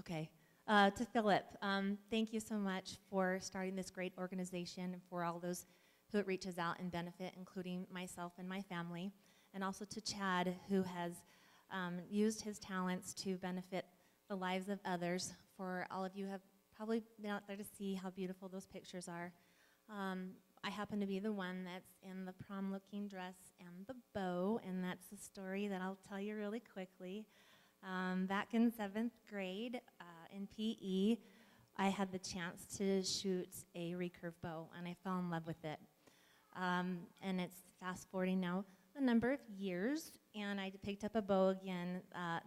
Okay. To Philip, thank you so much for starting this great organization and for all those who it reaches out and benefit, including myself and my family. And also to Chad, who has used his talents to benefit the lives of others. For all of you have probably been out there to see how beautiful those pictures are. I happen to be the one that's in the prom-looking dress and the bow, and that's the story that I'll tell you really quickly. Back in 7th grade in PE, I had the chance to shoot a recurve bow, and I fell in love with it. And it's fast-forwarding now a number of years, and I picked up a bow again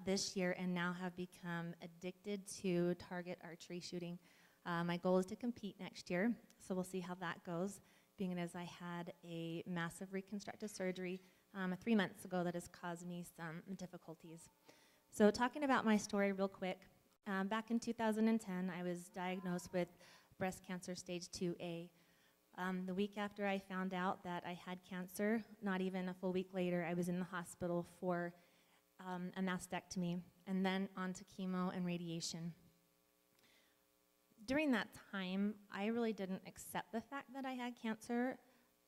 this year and now have become addicted to target archery shooting. My goal is to compete next year, so we'll see how that goes, being as I had a massive reconstructive surgery 3 months ago that has caused me some difficulties. So talking about my story real quick, back in 2010, I was diagnosed with breast cancer stage 2A. The week after I found out that I had cancer, not even a full week later, I was in the hospital for a mastectomy and then on to chemo and radiation. During that time, I really didn't accept the fact that I had cancer.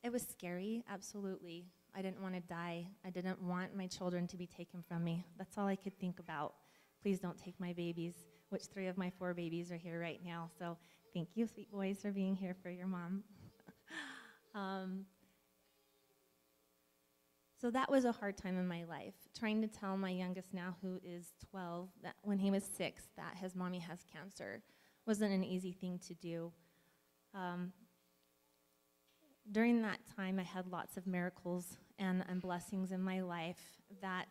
It was scary, absolutely. I didn't want to die. I didn't want my children to be taken from me. That's all I could think about. Please don't take my babies, which 3 of my 4 babies are here right now. So thank you, sweet boys, for being here for your mom. So that was a hard time in my life, trying to tell my youngest now, who is 12, that when he was 6, that his mommy has cancer wasn't an easy thing to do. During that time, I had lots of miracles and blessings in my life that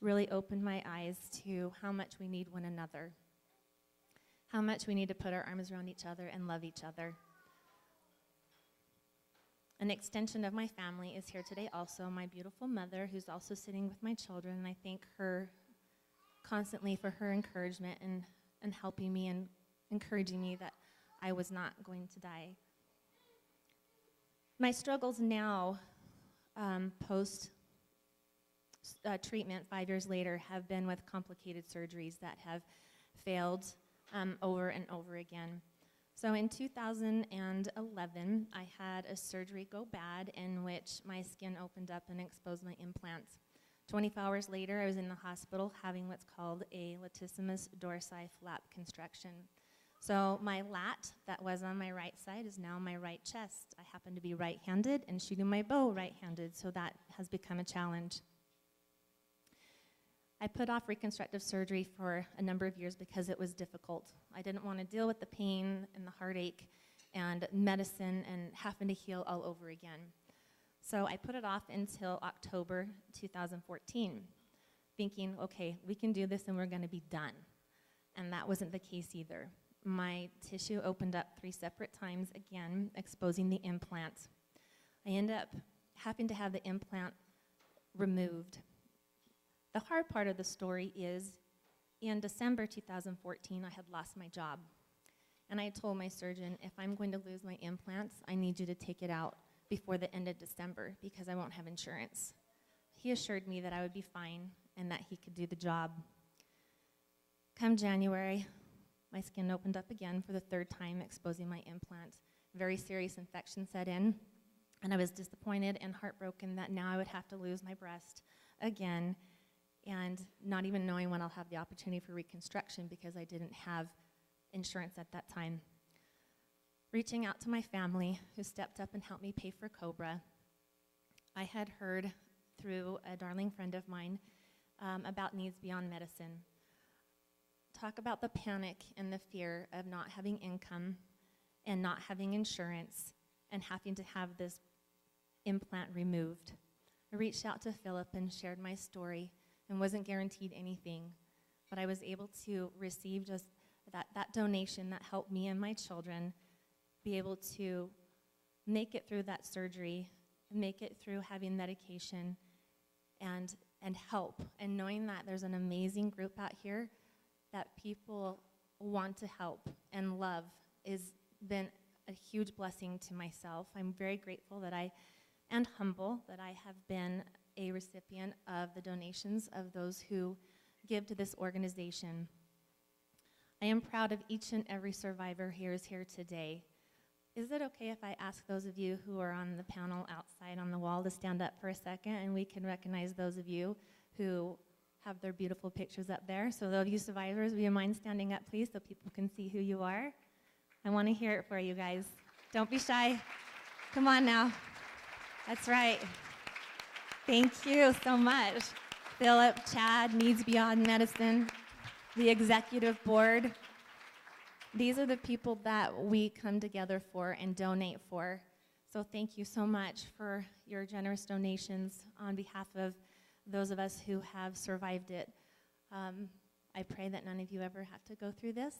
really opened my eyes to how much we need one another, how much we need to put our arms around each other and love each other. An extension of my family is here today also, my beautiful mother, who's also sitting with my children, and I thank her constantly for her encouragement and helping me and encouraging me that I was not going to die. My struggles now, post-treatment 5 years later, have been with complicated surgeries that have failed over and over again. So in 2011, I had a surgery go bad in which my skin opened up and exposed my implants. 24 hours later, I was in the hospital having what's called a latissimus dorsi flap construction. So my lat that was on my right side is now my right chest. I happen to be right-handed and shooting my bow right-handed, so that has become a challenge. I put off reconstructive surgery for a number of years because it was difficult. I didn't want to deal with the pain and the heartache and medicine and having to heal all over again. So I put it off until October 2014, thinking, okay, we can do this and we're going to be done. And that wasn't the case either. My tissue opened up 3 separate times again, exposing the implant. I ended up having to have the implant removed. The hard part of the story is, in December 2014, I had lost my job. And I told my surgeon, if I'm going to lose my implants, I need you to take it out before the end of December because I won't have insurance. He assured me that I would be fine and that he could do the job. Come January, my skin opened up again for the 3rd time, exposing my implant. Very serious infection set in, and I was disappointed and heartbroken that now I would have to lose my breast again, and not even knowing when I'll have the opportunity for reconstruction because I didn't have insurance at that time. Reaching out to my family, who stepped up and helped me pay for Cobra, I had heard through a darling friend of mine about needs beyond medicine. Talk about the panic and the fear of not having income and not having insurance and having to have this implant removed. I reached out to Philip and shared my story and wasn't guaranteed anything, but I was able to receive just that donation that helped me and my children be able to make it through that surgery, make it through having medication and help, and knowing that there's an amazing group out here that people want to help and love has been a huge blessing to myself. I'm very grateful and humble that I have been a recipient of the donations of those who give to this organization. I am proud of each and every survivor who is here today. Is it okay if I ask those of you who are on the panel outside on the wall to stand up for a second, and we can recognize those of you who have their beautiful pictures up there? So those of you survivors, will you mind standing up, please, so people can see who you are? I want to hear it for you guys. Don't be shy. Come on now. That's right. Thank you so much. Philip, Chad, Needs Beyond Medicine, the executive board. These are the people that we come together for and donate for. So thank you so much for your generous donations on behalf of those of us who have survived it. I pray that none of you ever have to go through this.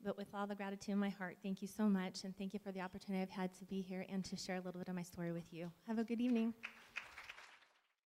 But with all the gratitude in my heart, thank you so much, and thank you for the opportunity I've had to be here and to share a little bit of my story with you. Have a good evening.